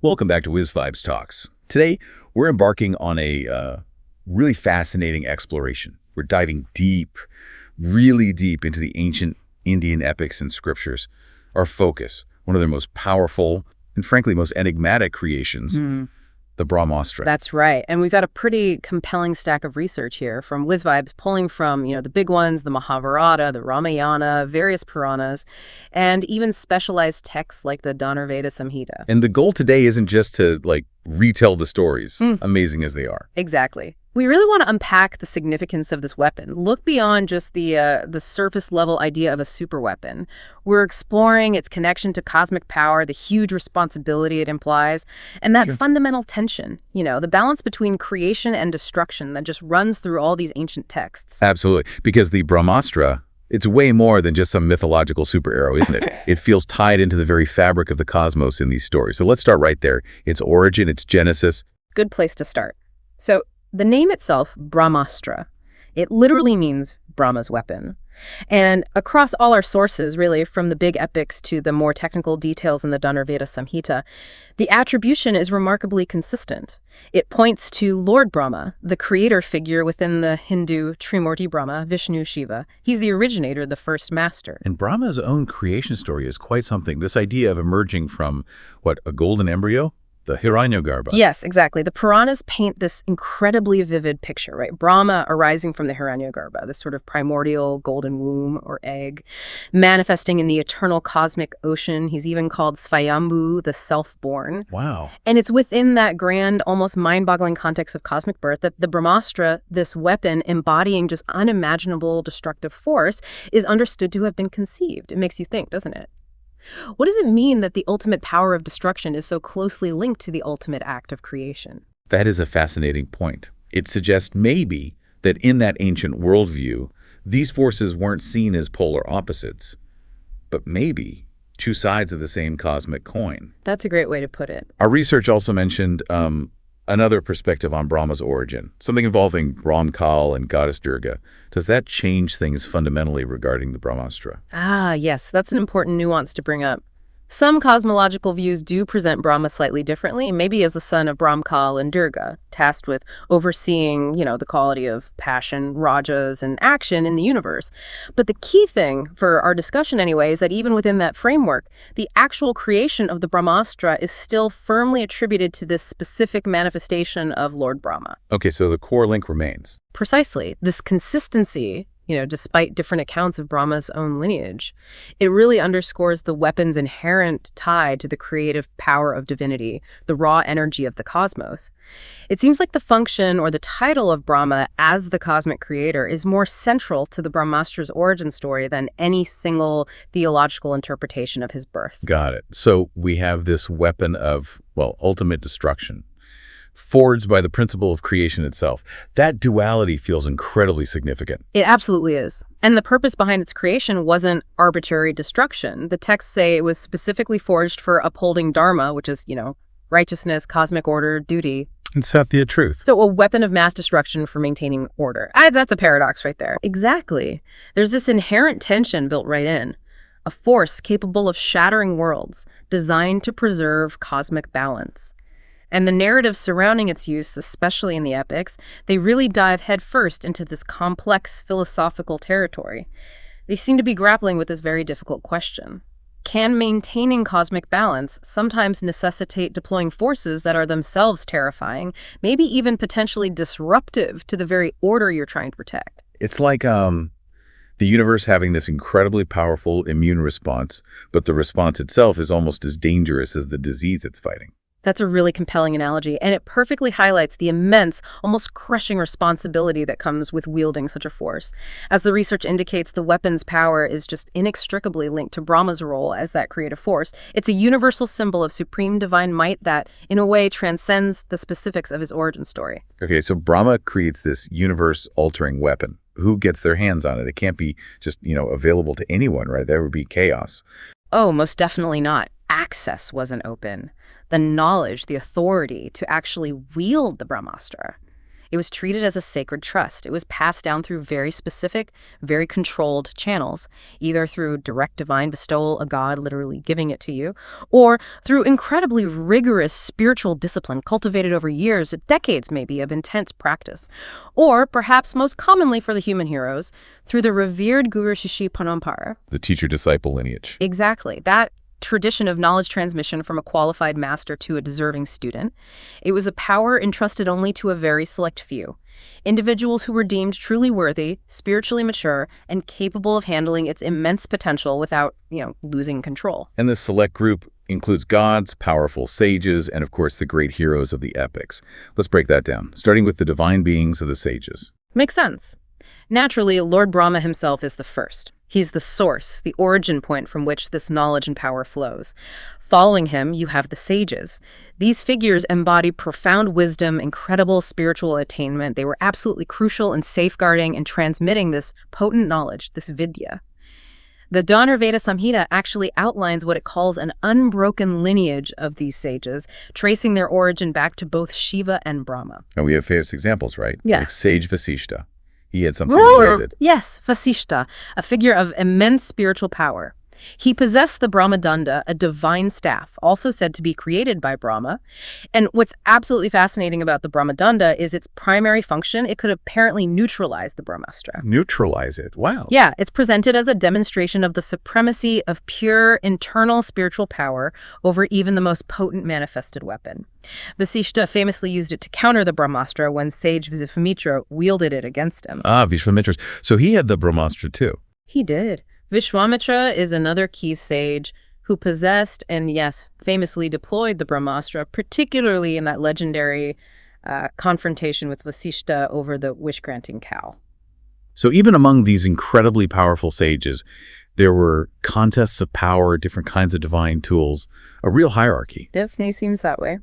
Welcome back to Whiz Vibes Talks. Today, we're embarking on a really fascinating exploration. We're diving deep, really deep into the ancient Indian epics and scriptures. Our focus, one of their most powerful and frankly most enigmatic creations, the Brahmastra. That's right. And we've got a pretty compelling stack of research here from Whiz Vibes, pulling from, the big ones, the Mahabharata, the Ramayana, various Puranas, and even specialized texts like the Dhanurveda Samhita. And the goal today isn't just to, retell the stories, amazing as they are. Exactly. We really want to unpack the significance of this weapon, look beyond just the surface-level idea of a superweapon. We're exploring its connection to cosmic power, the huge responsibility it implies, and that fundamental tension, the balance between creation and destruction that just runs through all these ancient texts. Absolutely, because the Brahmastra, it's way more than just some mythological superhero, isn't it? It feels tied into the very fabric of the cosmos in these stories. So let's start right there. Its origin, its genesis. Good place to start. So the name itself, Brahmastra, it literally means Brahma's weapon. And across all our sources, really, from the big epics to the more technical details in the Dhanurveda Samhita, the attribution is remarkably consistent. It points to Lord Brahma, the creator figure within the Hindu Trimurti Brahma, Vishnu Shiva. He's the originator, the first master. And Brahma's own creation story is quite something. This idea of emerging from, a golden embryo? The Hiranyagarbha. Yes, exactly. The Puranas paint this incredibly vivid picture, right? Brahma arising from the Hiranyagarbha, this sort of primordial golden womb or egg, manifesting in the eternal cosmic ocean. He's even called Svayambhu, the self-born. Wow. And it's within that grand, almost mind-boggling context of cosmic birth that the Brahmastra, this weapon embodying just unimaginable destructive force, is understood to have been conceived. It makes you think, doesn't it? What does it mean that the ultimate power of destruction is so closely linked to the ultimate act of creation? That is a fascinating point. It suggests maybe that in that ancient worldview, these forces weren't seen as polar opposites, but maybe two sides of the same cosmic coin. That's a great way to put it. Our research also mentioned another perspective on Brahma's origin, something involving Brahmkal and goddess Durga. Does that change things fundamentally regarding the Brahmastra? Ah, yes, that's an important nuance to bring up. Some cosmological views do present Brahma slightly differently, maybe as the son of Brahmkal and Durga, tasked with overseeing, the quality of passion, rajas, and action in the universe. But the key thing, for our discussion anyway, is that even within that framework, the actual creation of the Brahmastra is still firmly attributed to this specific manifestation of Lord Brahma. Okay, so the core link remains. Precisely. This consistency, despite different accounts of Brahma's own lineage, it really underscores the weapon's inherent tie to the creative power of divinity, the raw energy of the cosmos. It seems like the function or the title of Brahma as the cosmic creator is more central to the Brahmastra's origin story than any single theological interpretation of his birth. Got it. So we have this weapon of, ultimate destruction, forged by the principle of creation itself. That duality feels incredibly significant. It absolutely is. And the purpose behind its creation wasn't arbitrary destruction. The texts say it was specifically forged for upholding dharma, which is, righteousness, cosmic order, duty. And Satya truth. So a weapon of mass destruction for maintaining order. That's a paradox right there. Exactly. There's this inherent tension built right in. A force capable of shattering worlds, designed to preserve cosmic balance. And the narratives surrounding its use, especially in the epics, they really dive headfirst into this complex philosophical territory. They seem to be grappling with this very difficult question. Can maintaining cosmic balance sometimes necessitate deploying forces that are themselves terrifying, maybe even potentially disruptive to the very order you're trying to protect? It's like the universe having this incredibly powerful immune response, but the response itself is almost as dangerous as the disease it's fighting. That's a really compelling analogy, and it perfectly highlights the immense, almost crushing responsibility that comes with wielding such a force. As the research indicates, the weapon's power is just inextricably linked to Brahma's role as that creative force. It's a universal symbol of supreme divine might that, in a way, transcends the specifics of his origin story. Okay, so Brahma creates this universe-altering weapon. Who gets their hands on it? It can't be just, available to anyone, right? That would be chaos. Oh, most definitely not. Access wasn't open. The knowledge, the authority to actually wield the Brahmastra. It was treated as a sacred trust. It was passed down through very specific, very controlled channels, either through direct divine bestowal, a god literally giving it to you, or through incredibly rigorous spiritual discipline cultivated over years, decades maybe, of intense practice. Or, perhaps most commonly for the human heroes, through the revered Guru Shishi Parampara. The teacher-disciple lineage. Exactly. That tradition of knowledge transmission from a qualified master to a deserving student. It was a power entrusted only to a very select few. Individuals who were deemed truly worthy, spiritually mature, and capable of handling its immense potential without, losing control. And this select group includes gods, powerful sages, and of course the great heroes of the epics. Let's break that down, starting with the divine beings of the sages. Makes sense. Naturally, Lord Brahma himself is the first. He's the source, the origin point from which this knowledge and power flows. Following him, you have the sages. These figures embody profound wisdom, incredible spiritual attainment. They were absolutely crucial in safeguarding and transmitting this potent knowledge, this vidya. The Dhanurveda Samhita actually outlines what it calls an unbroken lineage of these sages, tracing their origin back to both Shiva and Brahma. And we have famous examples, right? Yeah. Like Sage Vasishta. He had something wielded. Yes, Vasishta, a figure of immense spiritual power. He possessed the Brahmadanda, a divine staff, also said to be created by Brahma. And what's absolutely fascinating about the Brahmadanda is its primary function. It could apparently neutralize the Brahmastra. Neutralize it. Wow. Yeah, it's presented as a demonstration of the supremacy of pure internal spiritual power over even the most potent manifested weapon. Vasishta famously used it to counter the Brahmastra when sage Vishwamitra wielded it against him. Vishwamitra. So he had the Brahmastra too. He did. Vishwamitra is another key sage who possessed and, yes, famously deployed the Brahmastra, particularly in that legendary confrontation with Vasishta over the wish-granting cow. So even among these incredibly powerful sages, there were contests of power, different kinds of divine tools, a real hierarchy. Definitely seems that way.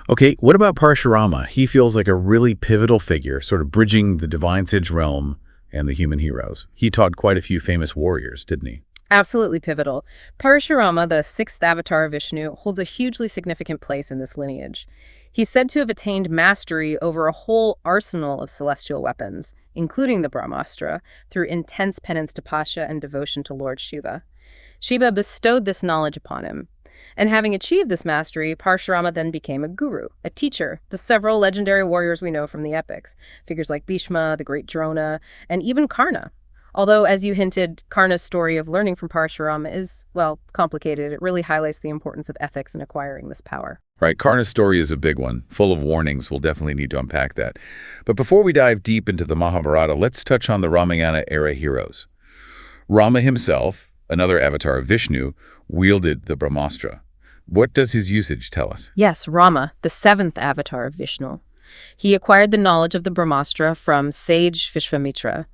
Okay, what about Parashurama? He feels like a really pivotal figure, sort of bridging the divine sage realm and the human heroes. He taught quite a few famous warriors, didn't he? Absolutely pivotal. Parashurama, the sixth avatar of Vishnu, holds a hugely significant place in this lineage. He's said to have attained mastery over a whole arsenal of celestial weapons, including the Brahmastra, through intense penance tapasya and devotion to Lord Shiva. Shiva bestowed this knowledge upon him. And having achieved this mastery, Parashurama then became a guru, a teacher to several legendary warriors we know from the epics, figures like Bhishma, the great Drona, and even Karna. Although, as you hinted, Karna's story of learning from Parashurama is, complicated. It really highlights the importance of ethics in acquiring this power. Right, Karna's story is a big one, full of warnings. We'll definitely need to unpack that. But before we dive deep into the Mahabharata, let's touch on the Ramayana-era heroes. Rama himself, another avatar of Vishnu, wielded the Brahmastra. What does his usage tell us? Yes, Rama, the seventh avatar of Vishnu. He acquired the knowledge of the Brahmastra from sage Vishwamitra.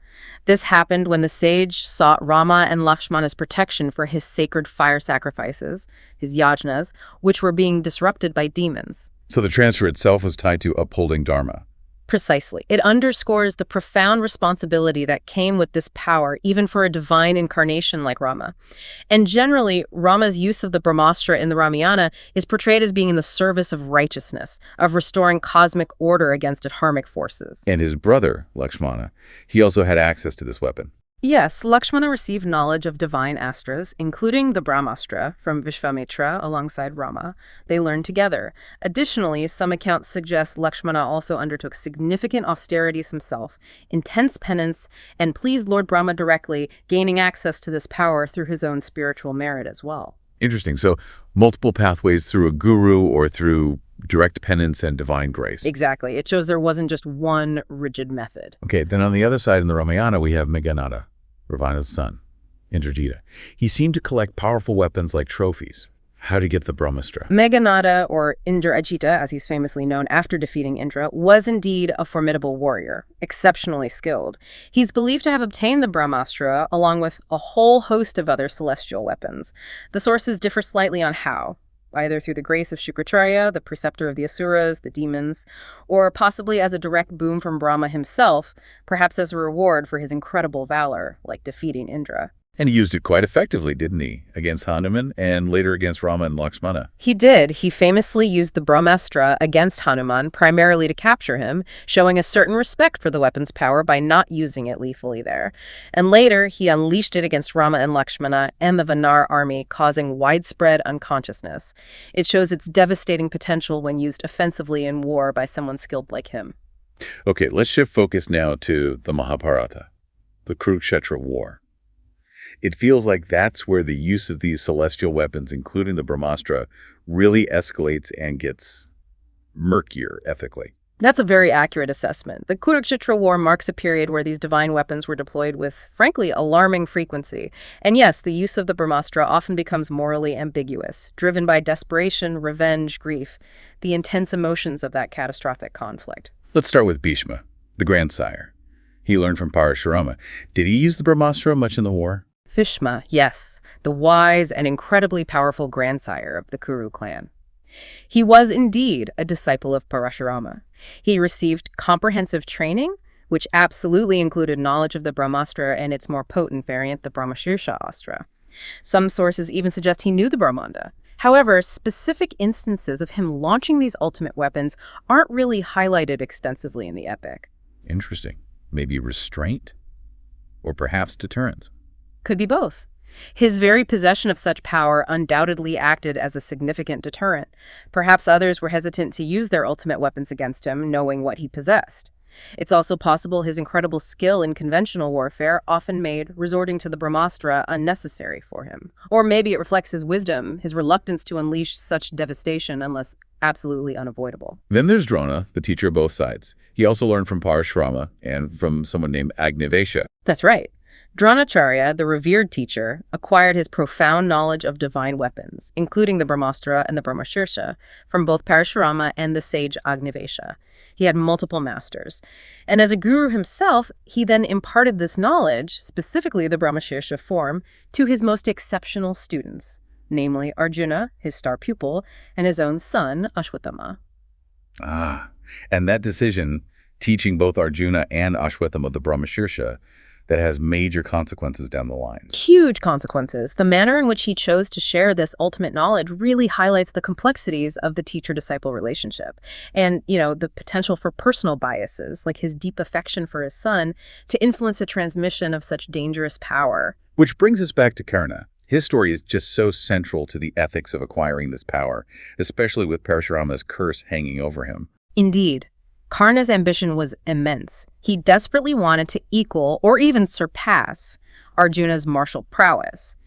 This happened when the sage sought Rama and Lakshmana's protection for his sacred fire sacrifices, his yajnas, which were being disrupted by demons. So the transfer itself was tied to upholding Dharma. Precisely. It underscores the profound responsibility that came with this power, even for a divine incarnation like Rama. And generally, Rama's use of the Brahmastra in the Ramayana is portrayed as being in the service of righteousness, of restoring cosmic order against dharmic forces. And his brother, Lakshmana, he also had access to this weapon. Yes, Lakshmana received knowledge of divine astras, including the Brahmastra from Vishwamitra alongside Rama. They learned together. Additionally, some accounts suggest Lakshmana also undertook significant austerities himself, intense penance, and pleased Lord Brahma directly, gaining access to this power through his own spiritual merit as well. Interesting. So multiple pathways through a guru or through direct penance and divine grace. Exactly. It shows there wasn't just one rigid method. Okay, then on the other side in the Ramayana, we have Meghanada, Ravana's son, Indrajita. He seemed to collect powerful weapons like trophies. How to get the Brahmastra? Meghanada, or Indrajita, as he's famously known after defeating Indra, was indeed a formidable warrior, exceptionally skilled. He's believed to have obtained the Brahmastra along with a whole host of other celestial weapons. The sources differ slightly on how, either through the grace of Shukracharya, the preceptor of the Asuras, the demons, or possibly as a direct boon from Brahma himself, perhaps as a reward for his incredible valor, like defeating Indra. And he used it quite effectively, didn't he? Against Hanuman and later against Rama and Lakshmana. He did. He famously used the Brahmastra against Hanuman, primarily to capture him, showing a certain respect for the weapon's power by not using it lethally there. And later, he unleashed it against Rama and Lakshmana and the Vanar army, causing widespread unconsciousness. It shows its devastating potential when used offensively in war by someone skilled like him. Okay, let's shift focus now to the Mahabharata, the Kurukshetra war. It feels like that's where the use of these celestial weapons, including the Brahmastra, really escalates and gets murkier ethically. That's a very accurate assessment. The Kurukshetra War marks a period where these divine weapons were deployed with, frankly, alarming frequency. And yes, the use of the Brahmastra often becomes morally ambiguous, driven by desperation, revenge, grief, the intense emotions of that catastrophic conflict. Let's start with Bhishma, the grandsire. He learned from Parashurama. Did he use the Brahmastra much in the war? Bhishma, yes, the wise and incredibly powerful grandsire of the Kuru clan. He was indeed a disciple of Parashurama. He received comprehensive training, which absolutely included knowledge of the Brahmastra and its more potent variant, the Brahmashirsha astra. Some sources even suggest he knew the Brahmanda. However, specific instances of him launching these ultimate weapons aren't really highlighted extensively in the epic. Interesting. Maybe restraint? Or perhaps deterrence? Could be both. His very possession of such power undoubtedly acted as a significant deterrent. Perhaps others were hesitant to use their ultimate weapons against him, knowing what he possessed. It's also possible his incredible skill in conventional warfare often made resorting to the Brahmastra unnecessary for him. Or maybe it reflects his wisdom, his reluctance to unleash such devastation unless absolutely unavoidable. Then there's Drona, the teacher of both sides. He also learned from Parashurama and from someone named Agnivesha. That's right. Dronacharya, the revered teacher, acquired his profound knowledge of divine weapons, including the Brahmastra and the Brahmashirsha, from both Parashurama and the sage Agnivesha. He had multiple masters. And as a guru himself, he then imparted this knowledge, specifically the Brahmashirsha form, to his most exceptional students, namely Arjuna, his star pupil, and his own son, Ashwatthama. And that decision, teaching both Arjuna and Ashwatthama the Brahmashirsha, that has major consequences down the line. Huge consequences. The manner in which he chose to share this ultimate knowledge really highlights the complexities of the teacher-disciple relationship and, the potential for personal biases, like his deep affection for his son, to influence a transmission of such dangerous power. Which brings us back to Karna. His story is just so central to the ethics of acquiring this power, especially with Parashurama's curse hanging over him. Indeed. Karna's ambition was immense. He desperately wanted to equal or even surpass Arjuna's martial prowess.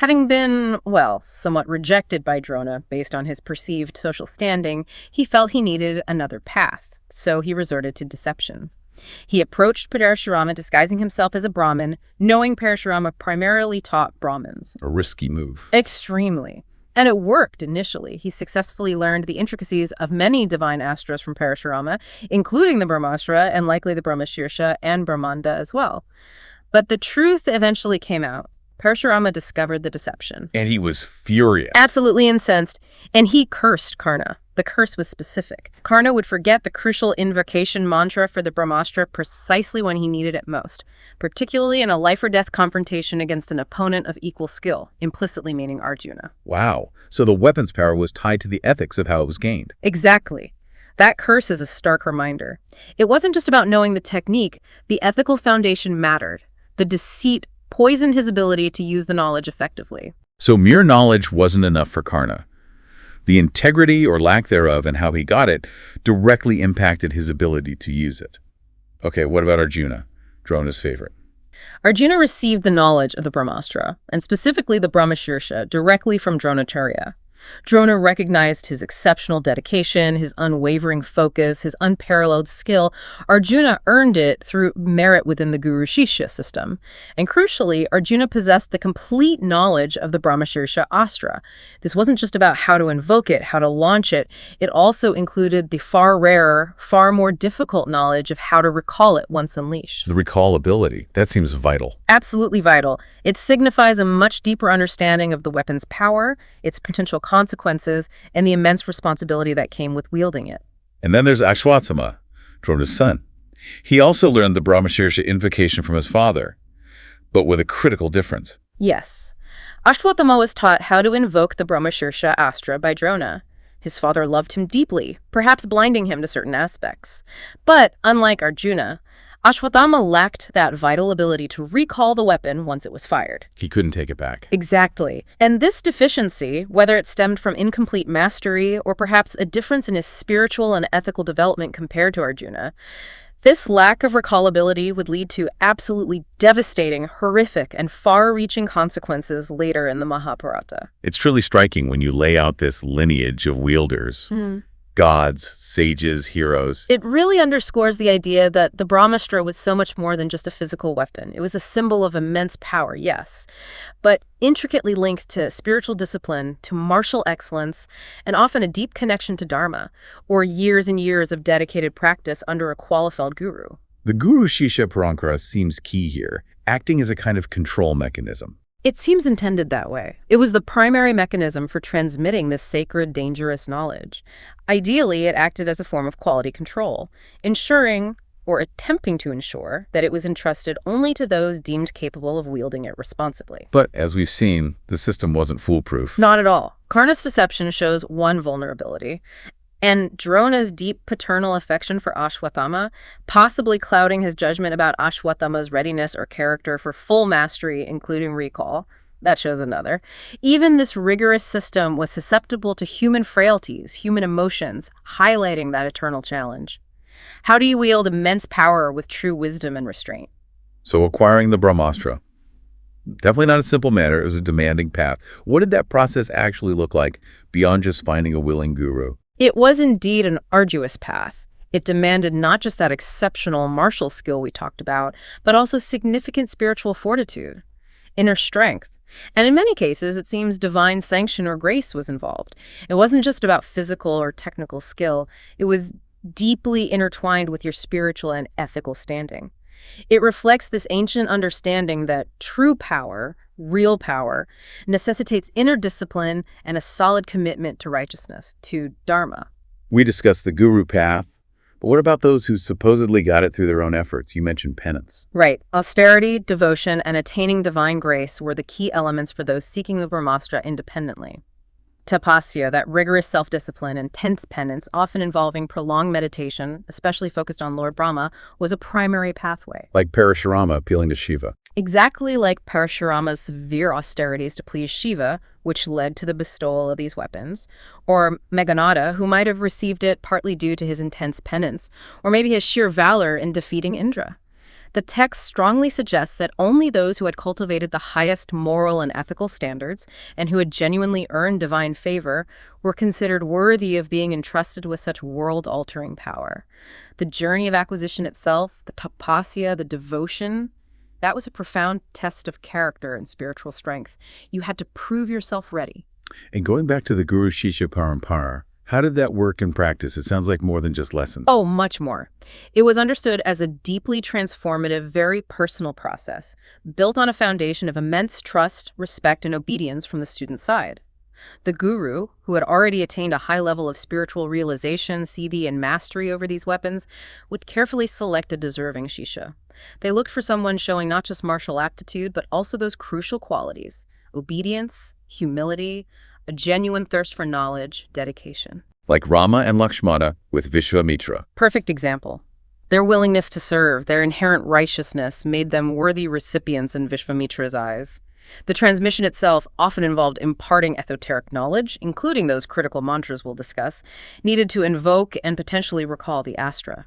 Having been, somewhat rejected by Drona based on his perceived social standing, he felt he needed another path, so he resorted to deception. He approached Parashurama disguising himself as a Brahmin, knowing Parashurama primarily taught Brahmins. A risky move. Extremely. And it worked initially. He successfully learned the intricacies of many divine astras from Parashurama, including the Brahmastra and likely the Brahmashirsha and Brahmanda as well. But the truth eventually came out. Parashurama discovered the deception. And he was furious. Absolutely incensed. And he cursed Karna. The curse was specific. Karna would forget the crucial invocation mantra for the Brahmastra precisely when he needed it most, particularly in a life-or-death confrontation against an opponent of equal skill, implicitly meaning Arjuna. Wow. So the weapon's power was tied to the ethics of how it was gained. Exactly. That curse is a stark reminder. It wasn't just about knowing the technique. The ethical foundation mattered. The deceit poisoned his ability to use the knowledge effectively. So mere knowledge wasn't enough for Karna. The integrity or lack thereof and how he got it directly impacted his ability to use it. Okay, what about Arjuna, Drona's favorite? Arjuna received the knowledge of the Brahmastra, and specifically the Brahmashirsha, directly from Dronacharya. Drona recognized his exceptional dedication, his unwavering focus, his unparalleled skill. Arjuna earned it through merit within the Guru Shishya system. And crucially, Arjuna possessed the complete knowledge of the Brahmashirsha astra. This wasn't just about how to invoke it, how to launch it. It also included the far rarer, far more difficult knowledge of how to recall it once unleashed. The recall ability, that seems vital. Absolutely vital. It signifies a much deeper understanding of the weapon's power, its potential consequences, and the immense responsibility that came with wielding it. And then there's Ashwatthama, Drona's son. He also learned the Brahmashirsha invocation from his father, but with a critical difference. Yes. Ashwatthama was taught how to invoke the Brahmastra astra by Drona. His father loved him deeply, perhaps blinding him to certain aspects. But, unlike Arjuna, Ashwatthama lacked that vital ability to recall the weapon once it was fired. He couldn't take it back. Exactly. And this deficiency, whether it stemmed from incomplete mastery or perhaps a difference in his spiritual and ethical development compared to Arjuna, this lack of recallability would lead to absolutely devastating, horrific, and far-reaching consequences later in the Mahabharata. It's truly striking when you lay out this lineage of wielders. Gods, sages, heroes. It really underscores the idea that the Brahmastra was so much more than just a physical weapon. It was a symbol of immense power, yes, but intricately linked to spiritual discipline, to martial excellence, and often a deep connection to Dharma, or years and years of dedicated practice under a qualified guru. The Guru-Shishya parampara seems key here, acting as a kind of control mechanism. It seems intended that way. It was the primary mechanism for transmitting this sacred, dangerous knowledge. Ideally, it acted as a form of quality control, ensuring, or attempting to ensure, that it was entrusted only to those deemed capable of wielding it responsibly. But, as we've seen, the system wasn't foolproof. Not at all. Karna's deception shows one vulnerability, and Drona's deep paternal affection for Ashwatthama, possibly clouding his judgment about Ashwatthama's readiness or character for full mastery, including recall. That shows another. Even this rigorous system was susceptible to human frailties, human emotions, highlighting that eternal challenge. How do you wield immense power with true wisdom and restraint? So acquiring the Brahmastra, definitely not a simple matter. It was a demanding path. What did that process actually look like beyond just finding a willing guru? It was indeed an arduous path. It demanded not just that exceptional martial skill we talked about, but also significant spiritual fortitude, inner strength. And in many cases, it seems divine sanction or grace was involved. It wasn't just about physical or technical skill. It was deeply intertwined with your spiritual and ethical standing. It reflects this ancient understanding that true power, real power, necessitates inner discipline and a solid commitment to righteousness, to Dharma. We discussed the guru path, but what about those who supposedly got it through their own efforts? You mentioned penance. Right. Austerity, devotion, and attaining divine grace were the key elements for those seeking the Brahmastra independently. Tapasya, that rigorous self-discipline, intense penance, often involving prolonged meditation, especially focused on Lord Brahma, was a primary pathway. Like Parashurama appealing to Shiva. Exactly like Parashurama's severe austerities to please Shiva, which led to the bestowal of these weapons, or Meghanada, who might have received it partly due to his intense penance, or maybe his sheer valor in defeating Indra. The text strongly suggests that only those who had cultivated the highest moral and ethical standards and who had genuinely earned divine favor were considered worthy of being entrusted with such world-altering power. The journey of acquisition itself, the tapasya, the devotion, that was a profound test of character and spiritual strength. You had to prove yourself ready. And going back to the Guru Shishya parampara, how did that work in practice? It sounds like more than just lessons. Oh, much more. It was understood as a deeply transformative, very personal process, built on a foundation of immense trust, respect, and obedience from the student's side. The guru, who had already attained a high level of spiritual realization, siddhi, and mastery over these weapons, would carefully select a deserving shishya. They looked for someone showing not just martial aptitude, but also those crucial qualities: obedience, humility, a genuine thirst for knowledge, dedication. Like Rama and Lakshmana with Vishvamitra. Perfect example. Their willingness to serve, their inherent righteousness made them worthy recipients in Vishvamitra's eyes. The transmission itself often involved imparting esoteric knowledge, including those critical mantras we'll discuss, needed to invoke and potentially recall the astra.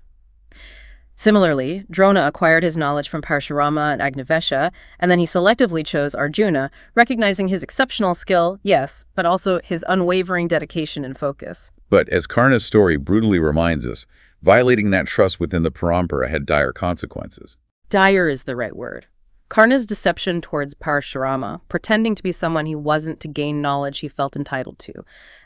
Similarly, Drona acquired his knowledge from Parashurama and Agnivesha, and then he selectively chose Arjuna, recognizing his exceptional skill, yes, but also his unwavering dedication and focus. But as Karna's story brutally reminds us, violating that trust within the parampara had dire consequences. Dire is the right word. Karna's deception towards Parashurama, pretending to be someone he wasn't to gain knowledge he felt entitled to,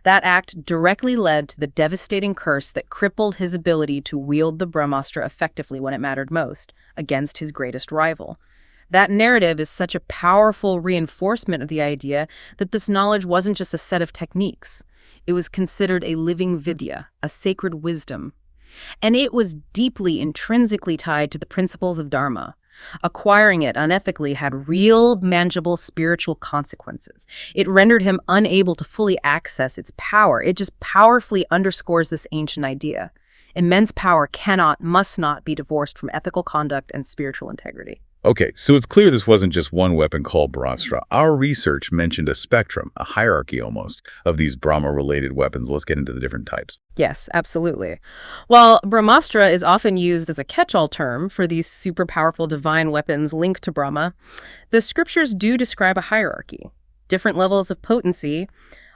that act directly led to the devastating curse that crippled his ability to wield the Brahmastra effectively when it mattered most, against his greatest rival. That narrative is such a powerful reinforcement of the idea that this knowledge wasn't just a set of techniques. It was considered a living vidya, a sacred wisdom. And it was deeply, intrinsically tied to the principles of Dharma. Acquiring it unethically had real, manageable spiritual consequences. It rendered him unable to fully access its power. It just powerfully underscores this ancient idea. Immense power cannot, must not be divorced from ethical conduct and spiritual integrity. Okay, so it's clear this wasn't just one weapon called Brahmastra. Our research mentioned a spectrum, a hierarchy almost, of these Brahma-related weapons. Let's get into the different types. Yes, absolutely. While Brahmastra is often used as a catch-all term for these super powerful divine weapons linked to Brahma, the scriptures do describe a hierarchy. Different levels of potency,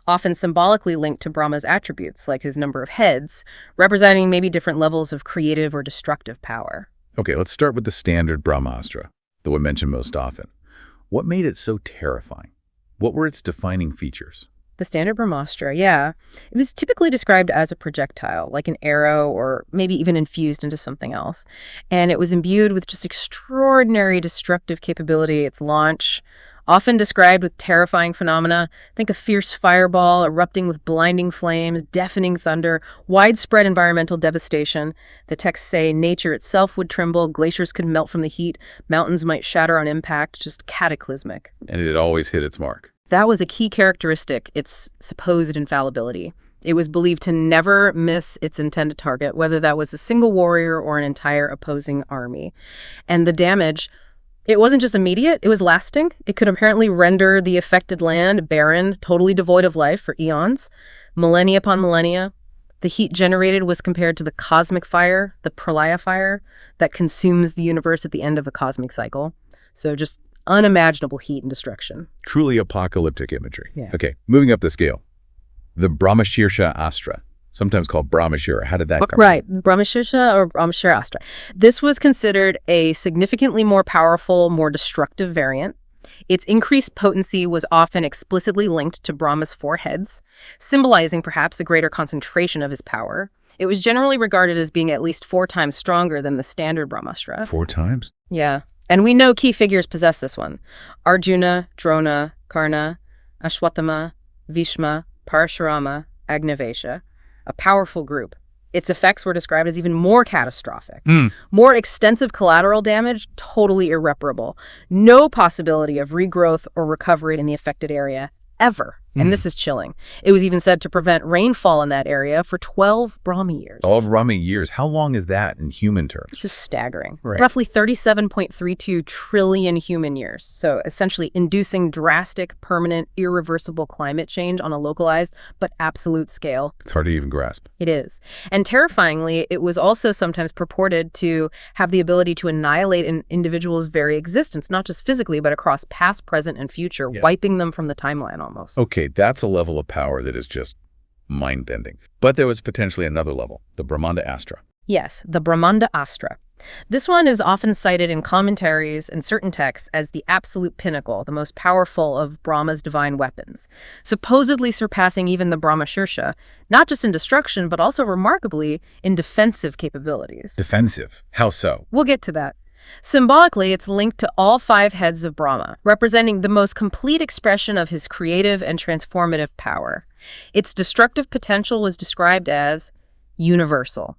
often symbolically linked to Brahma's attributes, like his number of heads, representing maybe different levels of creative or destructive power. Okay, let's start with the standard Brahmastra, the one mentioned most often. What made it so terrifying? What were its defining features? The standard Brahmastra, yeah. It was typically described as a projectile, like an arrow or maybe even infused into something else. And it was imbued with just extraordinary destructive capability. Its launch, often described with terrifying phenomena. Think a fierce fireball erupting with blinding flames, deafening thunder, widespread environmental devastation. The texts say nature itself would tremble, glaciers could melt from the heat, mountains might shatter on impact, just cataclysmic. And it always hit its mark. That was a key characteristic, its supposed infallibility. It was believed to never miss its intended target, whether that was a single warrior or an entire opposing army. And the damage, it wasn't just immediate, it was lasting. It could apparently render the affected land barren, totally devoid of life for eons, millennia upon millennia. The heat generated was compared to the cosmic fire, the pralaya fire, that consumes the universe at the end of a cosmic cycle. So just unimaginable heat and destruction. Truly apocalyptic imagery. Yeah. Okay, moving up the scale. The Brahmashirsha Astra, sometimes called Brahmashira. How did that come Right, Brahmashirsha or Brahmashira Astra. This was considered a significantly more powerful, more destructive variant. Its increased potency was often explicitly linked to Brahma's 4 heads, symbolizing perhaps a greater concentration of his power. It was generally regarded as being at least 4 times stronger than the standard Brahmastra. 4 times? Yeah. And we know key figures possess this one. Arjuna, Drona, Karna, Ashwatthama, Bhishma, Parashurama, Agnavesha. A powerful group. Its effects were described as even more catastrophic. More extensive collateral damage, totally irreparable. No possibility of regrowth or recovery in the affected area, ever. And this is chilling. It was even said to prevent rainfall in that area for 12 Brahma years. 12 Brahma years. How long is that in human terms? It's just staggering. Right. Roughly 37.32 trillion human years. So essentially inducing drastic, permanent, irreversible climate change on a localized but absolute scale. It's hard to even grasp. It is. And terrifyingly, it was also sometimes purported to have the ability to annihilate an individual's very existence, not just physically, but across past, present, and future, wiping them from the timeline almost. Okay, that's a level of power that is just mind-bending. But there was potentially another level, the Brahmanda Astra. Yes, the Brahmanda Astra. This one is often cited in commentaries and certain texts as the absolute pinnacle, the most powerful of Brahma's divine weapons, supposedly surpassing even the Brahmashirsha, not just in destruction, but also remarkably in defensive capabilities. Defensive? How so? We'll get to that. Symbolically, it's linked to all 5 heads of Brahma, representing the most complete expression of his creative and transformative power. Its destructive potential was described as universal,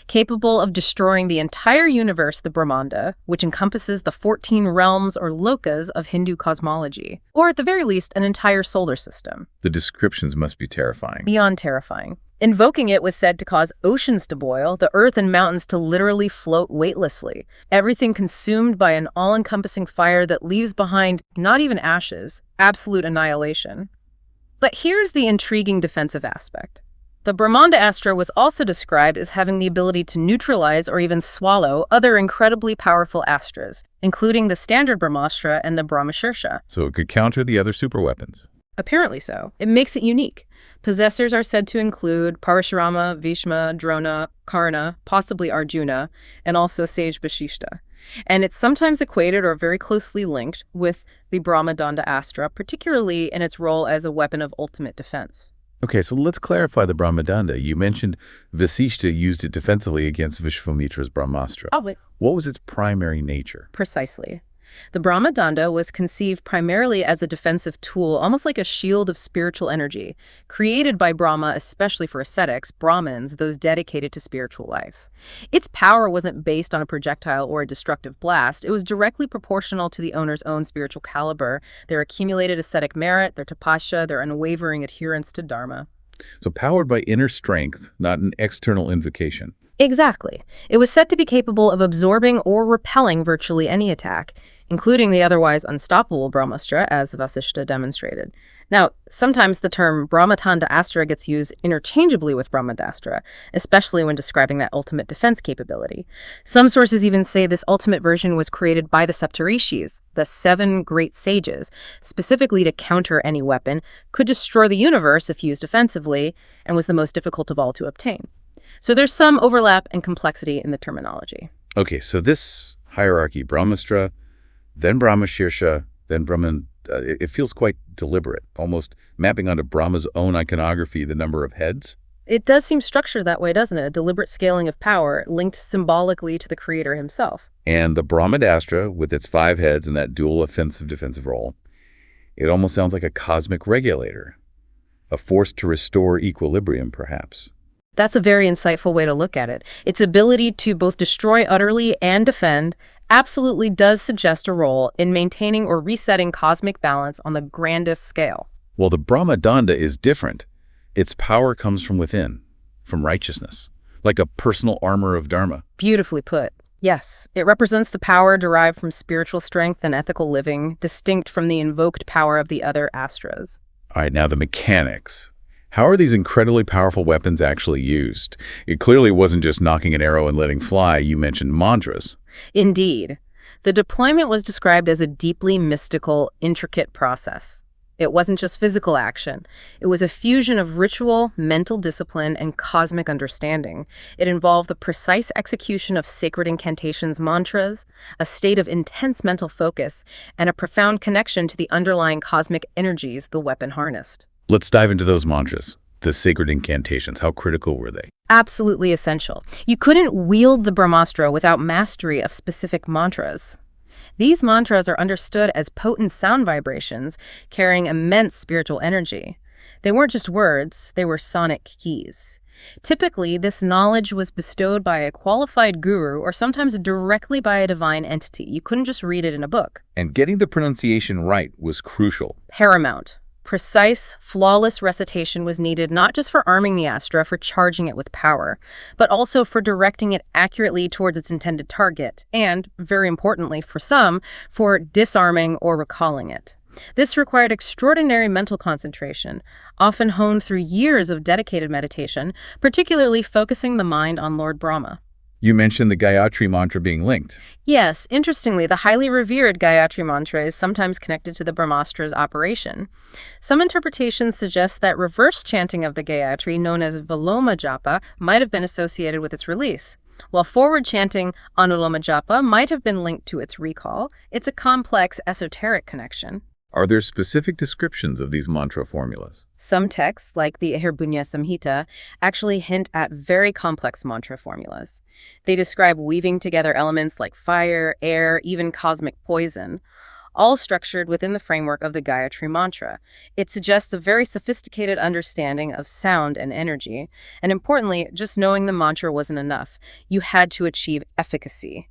capable of destroying the entire universe, the Brahmanda, which encompasses the 14 realms or lokas of Hindu cosmology, or at the very least, an entire solar system. The descriptions must be terrifying. Beyond terrifying. Invoking it was said to cause oceans to boil, the earth and mountains to literally float weightlessly, everything consumed by an all-encompassing fire that leaves behind not even ashes, absolute annihilation. But here's the intriguing defensive aspect. The Brahmanda Astra was also described as having the ability to neutralize or even swallow other incredibly powerful astras, including the standard Brahmastra and the Brahmashirsha. So it could counter the other superweapons. Apparently so. It makes it unique. Possessors are said to include Parashurama, Bhishma, Drona, Karna, possibly Arjuna, and also Sage Bashishta. And it's sometimes equated or very closely linked with the Brahmadanda Astra, particularly in its role as a weapon of ultimate defense. Okay, so let's clarify the Brahmadanda. You mentioned Vasishta used it defensively against Vishwamitra's Brahmastra. Oh, wait. What was its primary nature? Precisely. The Brahmadanda was conceived primarily as a defensive tool, almost like a shield of spiritual energy, created by Brahma especially for ascetics, Brahmins, those dedicated to spiritual life. Its power wasn't based on a projectile or a destructive blast. It was directly proportional to the owner's own spiritual caliber, their accumulated ascetic merit, their tapasya, their unwavering adherence to dharma. So powered by inner strength, not an external invocation. Exactly. It was said to be capable of absorbing or repelling virtually any attack, including the otherwise unstoppable Brahmastra, as Vasishta demonstrated. Now, sometimes the term Brahmatanda Astra gets used interchangeably with Brahmadastra, especially when describing that ultimate defense capability. Some sources even say this ultimate version was created by the Saptarishis, the 7 great sages, specifically to counter any weapon, could destroy the universe if used offensively, and was the most difficult of all to obtain. So there's some overlap and complexity in the terminology. Okay, so this hierarchy, Brahmastra, then Brahmashirsha, then Brahman, it feels quite deliberate, almost mapping onto Brahma's own iconography the number of heads. It does seem structured that way, doesn't it? A deliberate scaling of power linked symbolically to the creator himself. And the Brahmadastra, with its 5 heads and that dual offensive-defensive role, it almost sounds like a cosmic regulator, a force to restore equilibrium, perhaps. That's a very insightful way to look at it. Its ability to both destroy utterly and defend absolutely does suggest a role in maintaining or resetting cosmic balance on the grandest scale. Well, the Brahmadanda is different. Its power comes from within, from righteousness, like a personal armor of Dharma. Beautifully put. Yes, it represents the power derived from spiritual strength and ethical living, distinct from the invoked power of the other astras. All right, now the mechanics. How are these incredibly powerful weapons actually used? It clearly wasn't just knocking an arrow and letting fly. You mentioned mantras. Indeed. The deployment was described as a deeply mystical, intricate process. It wasn't just physical action. It was a fusion of ritual, mental discipline, and cosmic understanding. It involved the precise execution of sacred incantations, mantras, a state of intense mental focus, and a profound connection to the underlying cosmic energies the weapon harnessed. Let's dive into those mantras, the sacred incantations. How critical were they? Absolutely essential. You couldn't wield the Brahmastra without mastery of specific mantras. These mantras are understood as potent sound vibrations carrying immense spiritual energy. They weren't just words, they were sonic keys. Typically, this knowledge was bestowed by a qualified guru or sometimes directly by a divine entity. You couldn't just read it in a book. And getting the pronunciation right was crucial. Paramount. Precise, flawless recitation was needed not just for arming the astra, for charging it with power, but also for directing it accurately towards its intended target, and, very importantly for some, for disarming or recalling it. This required extraordinary mental concentration, often honed through years of dedicated meditation, particularly focusing the mind on Lord Brahma. You mentioned the Gayatri mantra being linked. Yes, interestingly, the highly revered Gayatri mantra is sometimes connected to the Brahmastra's operation. Some interpretations suggest that reverse chanting of the Gayatri, known as Viloma Japa, might have been associated with its release, while forward chanting Anuloma Japa might have been linked to its recall. It's a complex, esoteric connection. Are there specific descriptions of these mantra formulas? Some texts, like the Ahirbunya Samhita, actually hint at very complex mantra formulas. They describe weaving together elements like fire, air, even cosmic poison, all structured within the framework of the Gayatri mantra. It suggests a very sophisticated understanding of sound and energy. And importantly, just knowing the mantra wasn't enough. You had to achieve efficacy.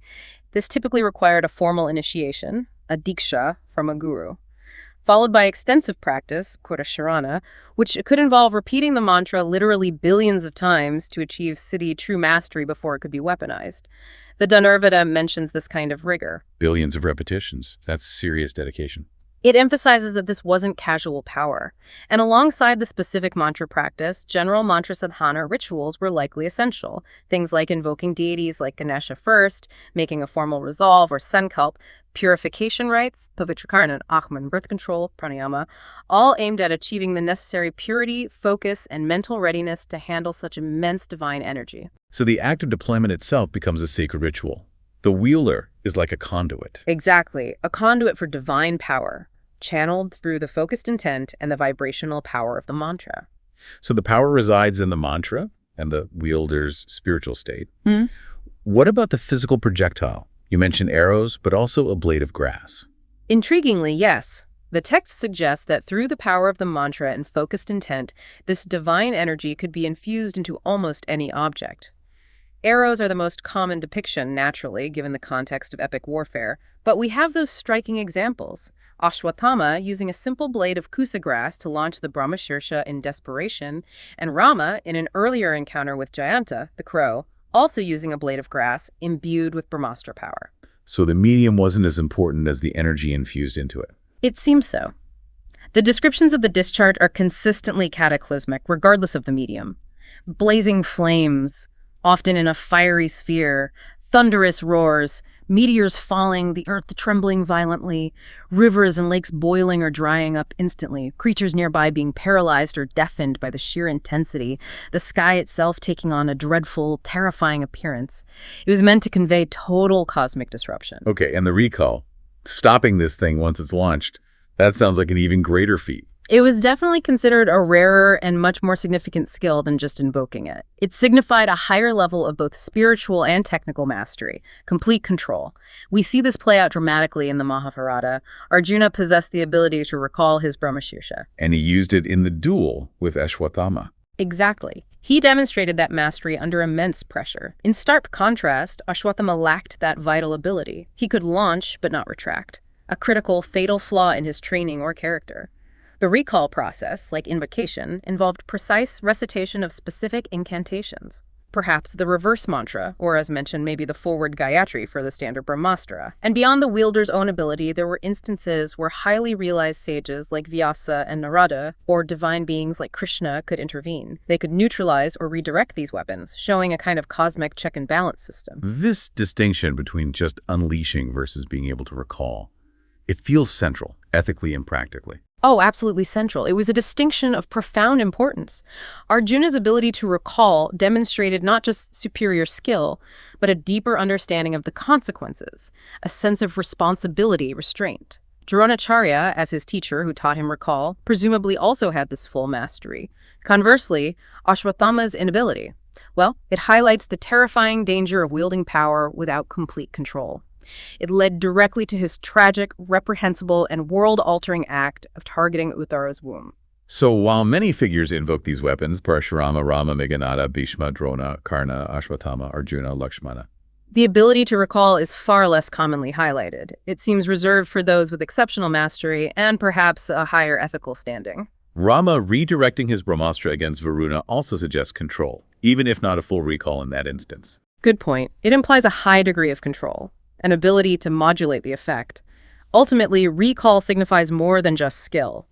This typically required a formal initiation, a diksha, from a guru, followed by extensive practice, Kurasharana, which could involve repeating the mantra literally billions of times to achieve siddhi, true mastery, before it could be weaponized. The Dhanurveda mentions this kind of rigor. Billions of repetitions. That's serious dedication. It emphasizes that this wasn't casual power. And alongside the specific mantra practice, general mantra sadhana rituals were likely essential. Things like invoking deities like Ganesha first, making a formal resolve or sankalp, purification rites, pavitrakarna, Achman, birth control, pranayama, all aimed at achieving the necessary purity, focus, and mental readiness to handle such immense divine energy. So the act of deployment itself becomes a sacred ritual. The wielder is like a conduit. Exactly, a conduit for divine power, channeled through the focused intent and the vibrational power of the mantra. So the power resides in the mantra and the wielder's spiritual state. What about the physical projectile? You mentioned arrows, but also a blade of grass. Intriguingly, yes. The text suggests that through the power of the mantra and focused intent, this divine energy could be infused into almost any object. Arrows are the most common depiction, naturally, given the context of epic warfare, but we have those striking examples. Ashwatthama using a simple blade of kusa grass to launch the Brahmastra in desperation, and Rama, in an earlier encounter with Jayanta, the crow, also using a blade of grass imbued with Brahmastra power. So the medium wasn't as important as the energy infused into it. It seems so. The descriptions of the discharge are consistently cataclysmic, regardless of the medium. Blazing flames, often in a fiery sphere, thunderous roars, meteors falling, the earth trembling violently, rivers and lakes boiling or drying up instantly, creatures nearby being paralyzed or deafened by the sheer intensity, the sky itself taking on a dreadful, terrifying appearance. It was meant to convey total cosmic disruption. Okay, and the recall, stopping this thing once it's launched, that sounds like an even greater feat. It was definitely considered a rarer and much more significant skill than just invoking it. It signified a higher level of both spiritual and technical mastery, complete control. We see this play out dramatically in the Mahabharata. Arjuna possessed the ability to recall his Brahmastra. And he used it in the duel with Ashwatthama. Exactly. He demonstrated that mastery under immense pressure. In stark contrast, Ashwatthama lacked that vital ability. He could launch, but not retract. A critical, fatal flaw in his training or character. The recall process, like invocation, involved precise recitation of specific incantations. Perhaps the reverse mantra, or as mentioned, maybe the forward Gayatri for the standard Brahmastra. And beyond the wielder's own ability, there were instances where highly realized sages like Vyasa and Narada, or divine beings like Krishna, could intervene. They could neutralize or redirect these weapons, showing a kind of cosmic check and balance system. This distinction between just unleashing versus being able to recall, it feels central, ethically and practically. Oh, absolutely central. It was a distinction of profound importance. Arjuna's ability to recall demonstrated not just superior skill, but a deeper understanding of the consequences, a sense of responsibility restraint. Dronacharya, as his teacher who taught him recall, presumably also had this full mastery. Conversely, Ashwatthama's inability. Well, it highlights the terrifying danger of wielding power without complete control. It led directly to his tragic, reprehensible, and world-altering act of targeting Uttara's womb. So while many figures invoke these weapons, Parashurama, Rama, Meghanada, Bhishma, Drona, Karna, Ashwatthama, Arjuna, Lakshmana, the ability to recall is far less commonly highlighted. It seems reserved for those with exceptional mastery and perhaps a higher ethical standing. Rama redirecting his Brahmastra against Varuna also suggests control, even if not a full recall in that instance. Good point. It implies a high degree of control, an ability to modulate the effect. Ultimately, recall signifies more than just skill.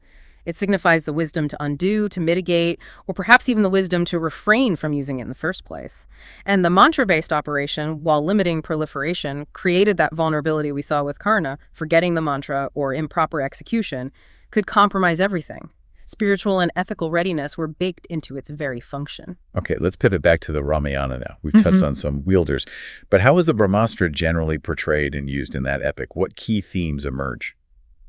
It signifies the wisdom to undo, to mitigate, or perhaps even the wisdom to refrain from using it in the first place. And the mantra-based operation, while limiting proliferation, created that vulnerability we saw with Karna. Forgetting the mantra or improper execution could compromise everything. Spiritual and ethical readiness were baked into its very function. Okay, let's pivot back to the Ramayana now. We've touched on some wielders. But how is the Brahmastra generally portrayed and used in that epic? What key themes emerge?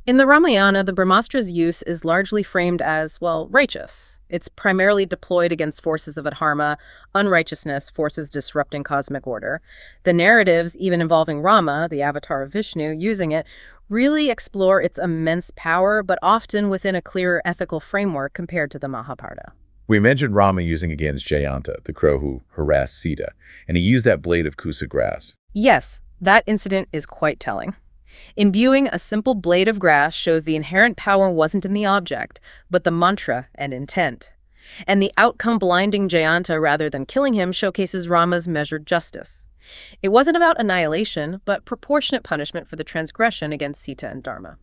In the Ramayana, the Brahmastra's use is largely framed as, well, righteous. It's primarily deployed against forces of adharma, unrighteousness, forces disrupting cosmic order. The narratives, even involving Rama, the avatar of Vishnu, using it, really explore its immense power, but often within a clearer ethical framework compared to the Mahabharata. We mentioned Rama using against Jayanta, the crow who harassed Sita, and he used that blade of kusa grass. Yes, that incident is quite telling. Imbuing a simple blade of grass shows the inherent power wasn't in the object, but the mantra and intent. And the outcome blinding Jayanta rather than killing him showcases Rama's measured justice. It wasn't about annihilation, but proportionate punishment for the transgression against Sita and Dharma.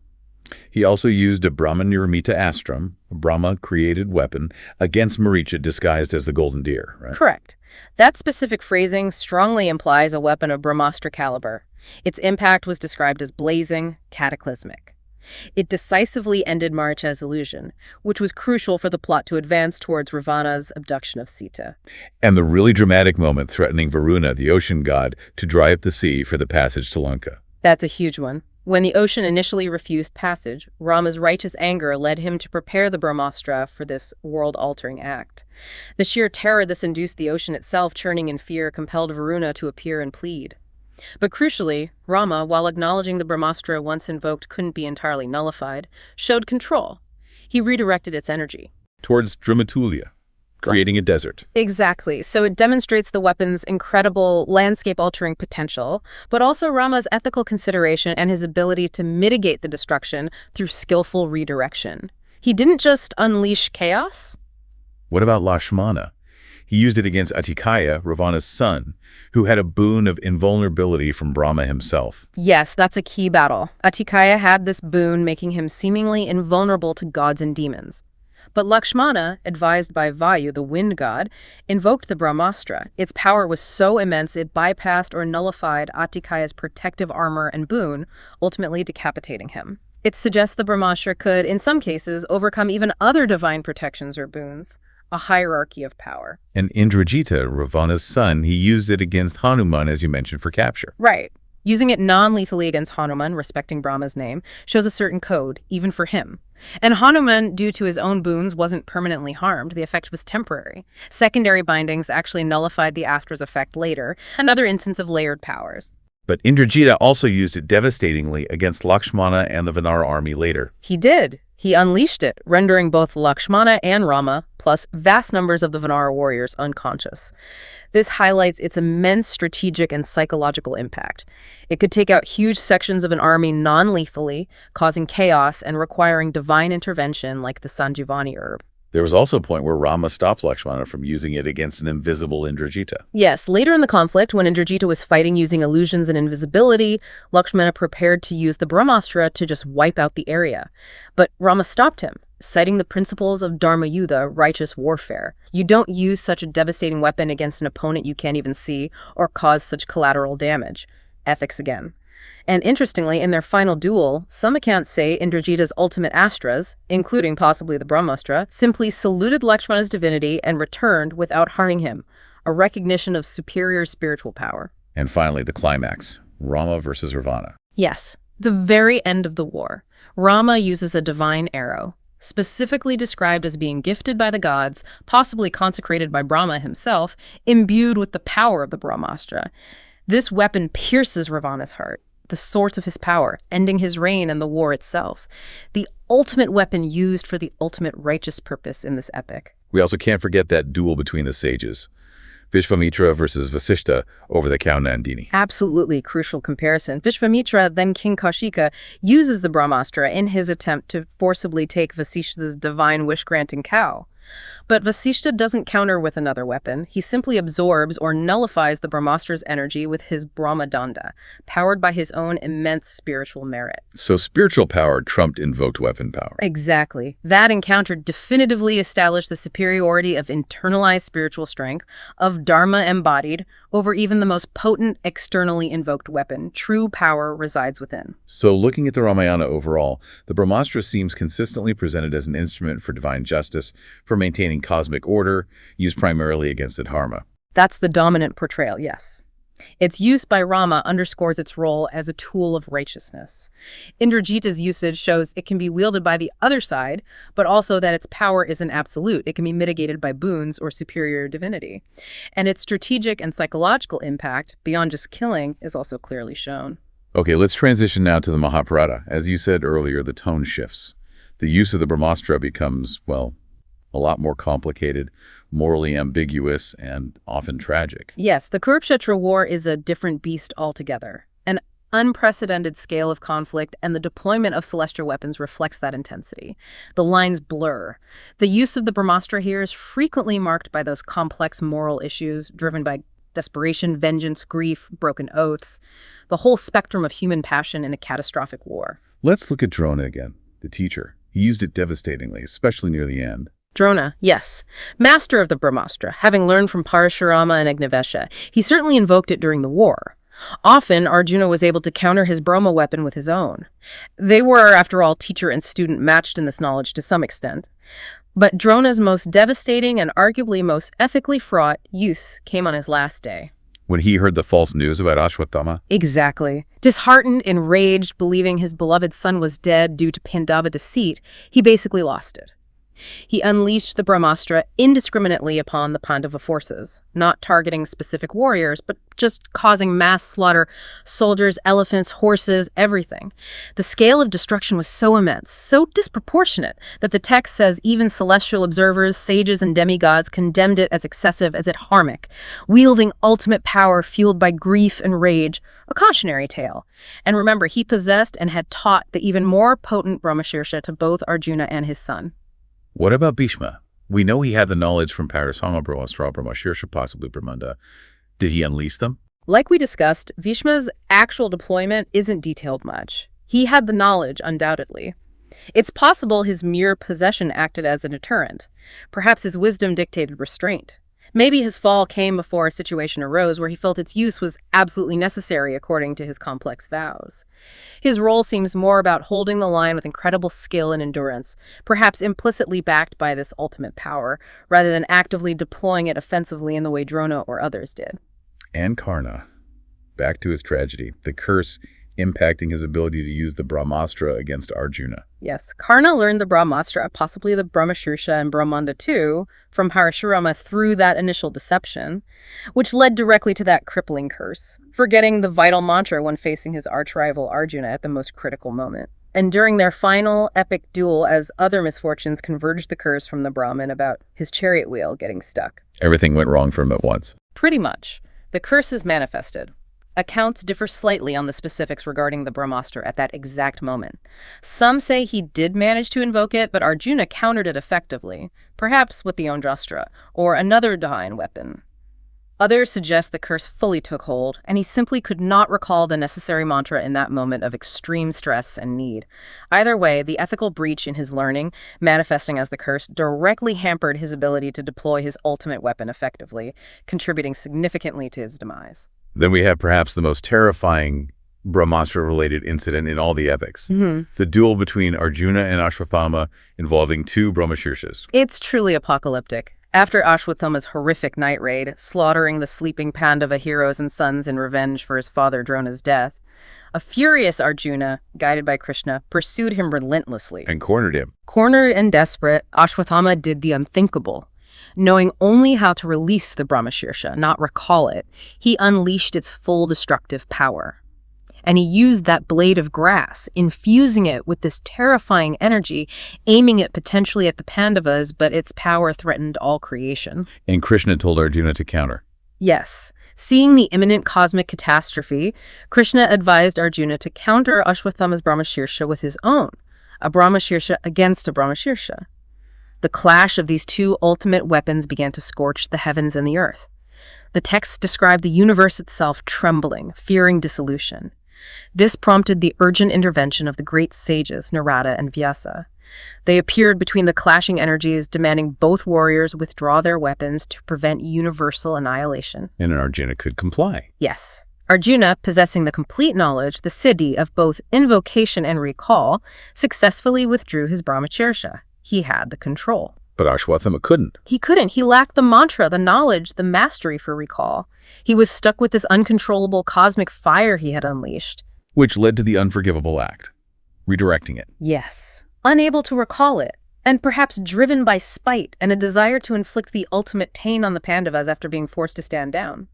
He also used a Brahma Nirmita astram, a Brahma-created weapon, against Maricha disguised as the golden deer, right? Correct. That specific phrasing strongly implies a weapon of Brahmastra caliber. Its impact was described as blazing, cataclysmic. It decisively ended Maricha's illusion, which was crucial for the plot to advance towards Ravana's abduction of Sita. And the really dramatic moment threatening Varuna, the ocean god, to dry up the sea for the passage to Lanka. That's a huge one. When the ocean initially refused passage, Rama's righteous anger led him to prepare the Brahmastra for this world-altering act. The sheer terror this induced the ocean itself, churning in fear, compelled Varuna to appear and plead. But crucially, Rama, while acknowledging the Brahmastra once invoked couldn't be entirely nullified, showed control. He redirected its energy. Towards Dramatulia, creating a desert. Exactly. So it demonstrates the weapon's incredible landscape-altering potential, but also Rama's ethical consideration and his ability to mitigate the destruction through skillful redirection. He didn't just unleash chaos. What about Lakshmana? He used it against Atikaya, Ravana's son, who had a boon of invulnerability from Brahma himself. Yes, that's a key battle. Atikaya had this boon, making him seemingly invulnerable to gods and demons. But Lakshmana, advised by Vayu, the wind god, invoked the Brahmastra. Its power was so immense it bypassed or nullified Atikaya's protective armor and boon, ultimately decapitating him. It suggests the Brahmastra could, in some cases, overcome even other divine protections or boons, a hierarchy of power. And Indrajita, Ravana's son, he used it against Hanuman, as you mentioned, for capture. Right. Using it non-lethally against Hanuman, respecting Brahma's name, shows a certain code, even for him. And Hanuman, due to his own boons, wasn't permanently harmed. The effect was temporary. Secondary bindings actually nullified the astra's effect later, another instance of layered powers. But Indrajita also used it devastatingly against Lakshmana and the Vanara army later. He did. He unleashed it, rendering both Lakshmana and Rama, plus vast numbers of the Vanara warriors, unconscious. This highlights its immense strategic and psychological impact. It could take out huge sections of an army non-lethally, causing chaos and requiring divine intervention like the Sanjivani herb. There was also a point where Rama stopped Lakshmana from using it against an invisible Indrajita. Yes, later in the conflict, when Indrajita was fighting using illusions and invisibility, Lakshmana prepared to use the Brahmastra to just wipe out the area. But Rama stopped him, citing the principles of Dharmayuddha, righteous warfare. You don't use such a devastating weapon against an opponent you can't even see or cause such collateral damage. Ethics again. And interestingly, in their final duel, some accounts say Indrajita's ultimate astras, including possibly the Brahmastra, simply saluted Lakshmana's divinity and returned without harming him, a recognition of superior spiritual power. And finally, the climax, Rama versus Ravana. Yes, the very end of the war. Rama uses a divine arrow, specifically described as being gifted by the gods, possibly consecrated by Brahma himself, imbued with the power of the Brahmastra. This weapon pierces Ravana's heart, the source of his power, ending his reign and the war itself. The ultimate weapon used for the ultimate righteous purpose in this epic. We also can't forget that duel between the sages. Vishvamitra versus Vasishta over the cow Nandini. Absolutely crucial comparison. Vishvamitra, then King Kaushika, uses the Brahmastra in his attempt to forcibly take Vasishta's divine wish-granting cow. But Vasishta doesn't counter with another weapon. He simply absorbs or nullifies the Brahmastra's energy with his Brahmadanda, powered by his own immense spiritual merit. So spiritual power trumped invoked weapon power. Exactly. That encounter definitively established the superiority of internalized spiritual strength, of Dharma embodied, over even the most potent externally invoked weapon. True power resides within. So looking at the Ramayana overall, the Brahmastra seems consistently presented as an instrument for divine justice, for maintaining cosmic order, used primarily against the Dharma. That's the dominant portrayal, yes. Its use by Rama underscores its role as a tool of righteousness. Indrajita's usage shows it can be wielded by the other side, but also that its power isn't absolute. It can be mitigated by boons or superior divinity. And its strategic and psychological impact, beyond just killing, is also clearly shown. Okay, let's transition now to the Mahabharata. As you said earlier, the tone shifts. The use of the Brahmastra becomes, well, a lot more complicated, morally ambiguous, and often tragic. Yes, the Kurukshetra war is a different beast altogether. An unprecedented scale of conflict, and the deployment of celestial weapons reflects that intensity. The lines blur. The use of the Brahmastra here is frequently marked by those complex moral issues driven by desperation, vengeance, grief, broken oaths, the whole spectrum of human passion in a catastrophic war. Let's look at Drona again, the teacher. He used it devastatingly, especially near the end. Drona, yes. Master of the Brahmastra, having learned from Parashurama and Agnivesha, he certainly invoked it during the war. Often, Arjuna was able to counter his Brahma weapon with his own. They were, after all, teacher and student matched in this knowledge to some extent. But Drona's most devastating and arguably most ethically fraught use came on his last day. When he heard the false news about Ashwatthama? Exactly. Disheartened, enraged, believing his beloved son was dead due to Pandava deceit, he basically lost it. He unleashed the Brahmastra indiscriminately upon the Pandava forces, not targeting specific warriors, but just causing mass slaughter, soldiers, elephants, horses, everything. The scale of destruction was so immense, so disproportionate, that the text says even celestial observers, sages, and demigods condemned it as excessive, as it harmic, wielding ultimate power fueled by grief and rage, a cautionary tale. And remember, he possessed and had taught the even more potent Brahmashirsha to both Arjuna and his son. What about Bhishma? We know he had the knowledge from Parasama, Brahmastra, Brahmashirsha, possibly Brahmanda. Did he unleash them? Like we discussed, Bhishma's actual deployment isn't detailed much. He had the knowledge, undoubtedly. It's possible his mere possession acted as a deterrent. Perhaps his wisdom dictated restraint. Maybe his fall came before a situation arose where he felt its use was absolutely necessary according to his complex vows. His role seems more about holding the line with incredible skill and endurance, perhaps implicitly backed by this ultimate power, rather than actively deploying it offensively in the way Drona or others did. And Karna. Back to his tragedy, the curse impacting his ability to use the Brahmastra against Arjuna. Yes, Karna learned the Brahmastra, possibly the Brahmashirsha and Brahmanda too, from Parashurama through that initial deception, which led directly to that crippling curse, forgetting the vital mantra when facing his arch-rival Arjuna at the most critical moment. And during their final epic duel, as other misfortunes converged the curse from the Brahmin about his chariot wheel getting stuck. Everything went wrong for him at once. Pretty much. The curse is manifested. Accounts differ slightly on the specifics regarding the Brahmastra at that exact moment. Some say he did manage to invoke it, but Arjuna countered it effectively, perhaps with the Ondrastra, or another divine weapon. Others suggest the curse fully took hold, and he simply could not recall the necessary mantra in that moment of extreme stress and need. Either way, the ethical breach in his learning, manifesting as the curse, directly hampered his ability to deploy his ultimate weapon effectively, contributing significantly to his demise. Then we have perhaps the most terrifying Brahmastra-related incident in all the epics. The duel between Arjuna and Ashwatthama involving two Brahmashirshas. It's truly apocalyptic. After Ashwatthama's horrific night raid, slaughtering the sleeping Pandava heroes and sons in revenge for his father Drona's death, a furious Arjuna, guided by Krishna, pursued him relentlessly. And cornered him. Cornered and desperate, Ashwatthama did the unthinkable. Knowing only how to release the Brahmashirsha, not recall it, he unleashed its full destructive power. And he used that blade of grass, infusing it with this terrifying energy, aiming it potentially at the Pandavas, but its power threatened all creation. And Krishna told Arjuna to counter. Yes. Seeing the imminent cosmic catastrophe, Krishna advised Arjuna to counter Ashwatthama's Brahmashirsha with his own, a Brahmashirsha against a Brahmashirsha. The clash of these two ultimate weapons began to scorch the heavens and the earth. The texts describe the universe itself trembling, fearing dissolution. This prompted the urgent intervention of the great sages, Narada and Vyasa. They appeared between the clashing energies, demanding both warriors withdraw their weapons to prevent universal annihilation. And Arjuna could comply. Yes. Arjuna, possessing the complete knowledge, the siddhi of both invocation and recall, successfully withdrew his Brahmashirsha. He had the control. But Ashwatthama couldn't. He couldn't. He lacked the mantra, the knowledge, the mastery for recall. He was stuck with this uncontrollable cosmic fire he had unleashed. Which led to the unforgivable act, redirecting it. Yes. Unable to recall it, and perhaps driven by spite and a desire to inflict the ultimate pain on the Pandavas after being forced to stand down.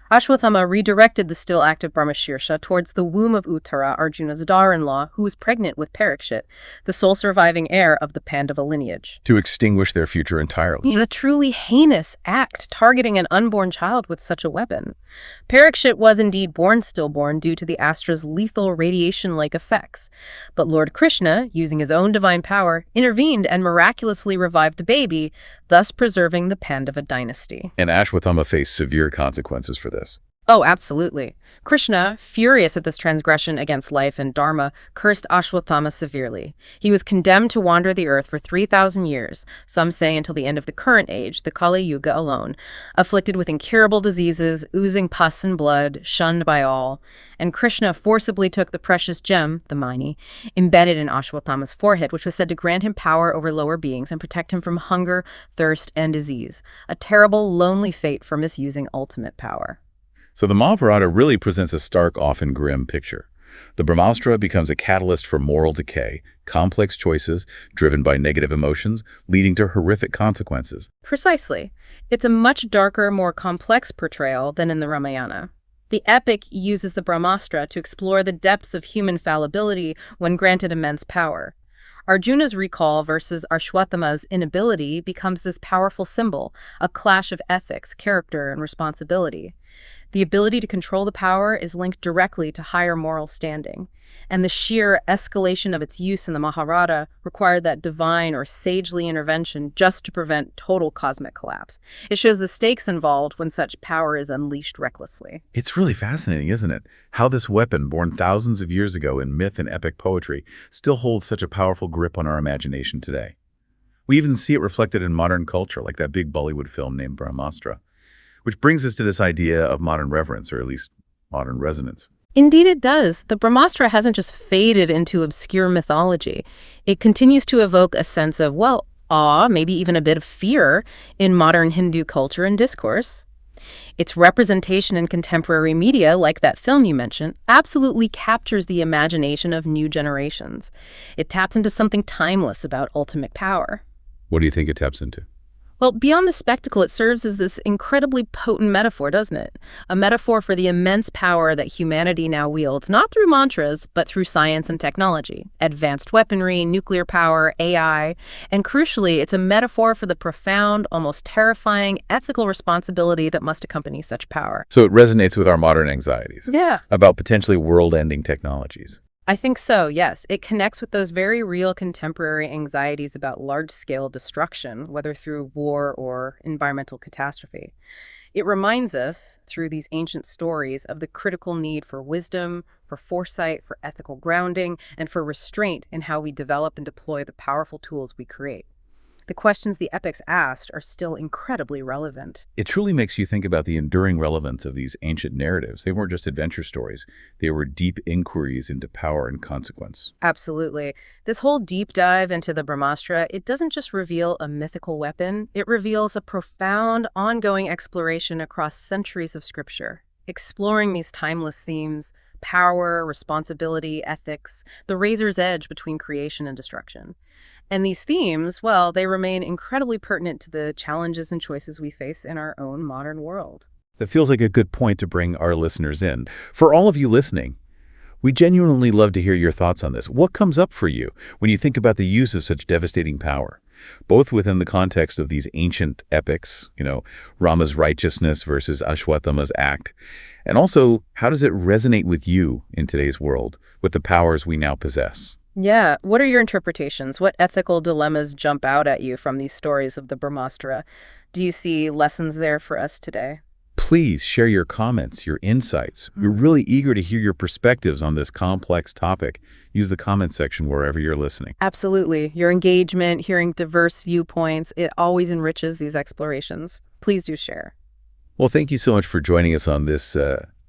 Ashwatthama redirected the still active Brahmashirsha towards the womb of Uttara, Arjuna's daughter-in-law, who was pregnant with Parikshit, the sole surviving heir of the Pandava lineage. To extinguish their future entirely. It's a truly heinous act, targeting an unborn child with such a weapon. Parikshit was indeed born stillborn due to the astra's lethal radiation-like effects. But Lord Krishna, using his own divine power, intervened and miraculously revived the baby, thus preserving the Pandava dynasty. And Ashwatthama faced severe consequences for this. Oh, absolutely. Krishna, furious at this transgression against life and dharma, cursed Ashwatthama severely. He was condemned to wander the earth for 3,000 years, some say until the end of the current age, the Kali Yuga alone, afflicted with incurable diseases, oozing pus and blood, shunned by all. And Krishna forcibly took the precious gem, the mani, embedded in Ashwatthama's forehead, which was said to grant him power over lower beings and protect him from hunger, thirst, and disease. A terrible, lonely fate for misusing ultimate power. So the Mahabharata really presents a stark, often grim picture. The Brahmastra becomes a catalyst for moral decay, complex choices driven by negative emotions, leading to horrific consequences. Precisely. It's a much darker, more complex portrayal than in the Ramayana. The epic uses the Brahmastra to explore the depths of human fallibility when granted immense power. Arjuna's recall versus Ashwatthama's inability becomes this powerful symbol, a clash of ethics, character, and responsibility. The ability to control the power is linked directly to higher moral standing, and the sheer escalation of its use in the Mahabharata required that divine or sagely intervention just to prevent total cosmic collapse. It shows the stakes involved when such power is unleashed recklessly. It's really fascinating, isn't it? How this weapon, born thousands of years ago in myth and epic poetry, still holds such a powerful grip on our imagination today. We even see it reflected in modern culture, like that big Bollywood film named Brahmastra. Which brings us to this idea of modern reverence, or at least modern resonance. Indeed it does. The Brahmastra hasn't just faded into obscure mythology. It continues to evoke a sense of, well, awe, maybe even a bit of fear in modern Hindu culture and discourse. Its representation in contemporary media, like that film you mentioned, absolutely captures the imagination of new generations. It taps into something timeless about ultimate power. What do you think it taps into? Well, beyond the spectacle, it serves as this incredibly potent metaphor, doesn't it? A metaphor for the immense power that humanity now wields, not through mantras, but through science and technology, advanced weaponry, nuclear power, AI, and crucially, it's a metaphor for the profound, almost terrifying ethical responsibility that must accompany such power. So it resonates with our modern anxieties. Yeah. About potentially world-ending technologies. I think so, yes. It connects with those very real contemporary anxieties about large-scale destruction, whether through war or environmental catastrophe. It reminds us, through these ancient stories, of the critical need for wisdom, for foresight, for ethical grounding, and for restraint in how we develop and deploy the powerful tools we create. The questions the epics asked are still incredibly relevant. It truly makes you think about the enduring relevance of these ancient narratives. They weren't just adventure stories. They were deep inquiries into power and consequence. Absolutely. This whole deep dive into the Brahmastra, it doesn't just reveal a mythical weapon, it reveals a profound, ongoing exploration across centuries of scripture, exploring these timeless themes, power, responsibility, ethics, the razor's edge between creation and destruction. And these themes, well, they remain incredibly pertinent to the challenges and choices we face in our own modern world. That feels like a good point to bring our listeners in. For all of you listening, we genuinely love to hear your thoughts on this. What comes up for you when you think about the use of such devastating power, both within the context of these ancient epics, Rama's righteousness versus Ashwatthama's act, and also how does it resonate with you in today's world with the powers we now possess? Yeah, what are your interpretations? What ethical dilemmas jump out at you from these stories of the Brahmastra? Do you see lessons there for us today? Please share your comments, your insights. We're really eager to hear your perspectives on this complex topic. Use the comment section wherever you're listening. Absolutely. Your engagement, hearing diverse viewpoints, it always enriches these explorations. Please do share. Well, thank you so much for joining us on this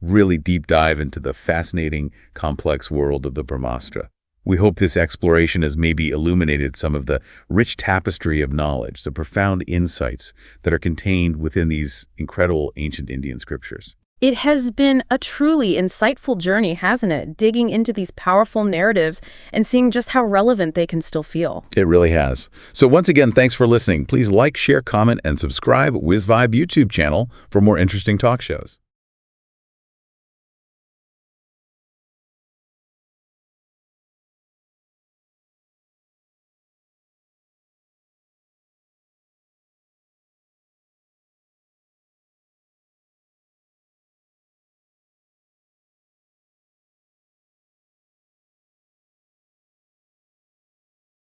really deep dive into the fascinating, complex world of the Brahmastra. We hope this exploration has maybe illuminated some of the rich tapestry of knowledge, the profound insights that are contained within these incredible ancient Indian scriptures. It has been a truly insightful journey, hasn't it? Digging into these powerful narratives and seeing just how relevant they can still feel. It really has. So once again, thanks for listening. Please like, share, comment, and subscribe WizVibe YouTube channel for more interesting talk shows.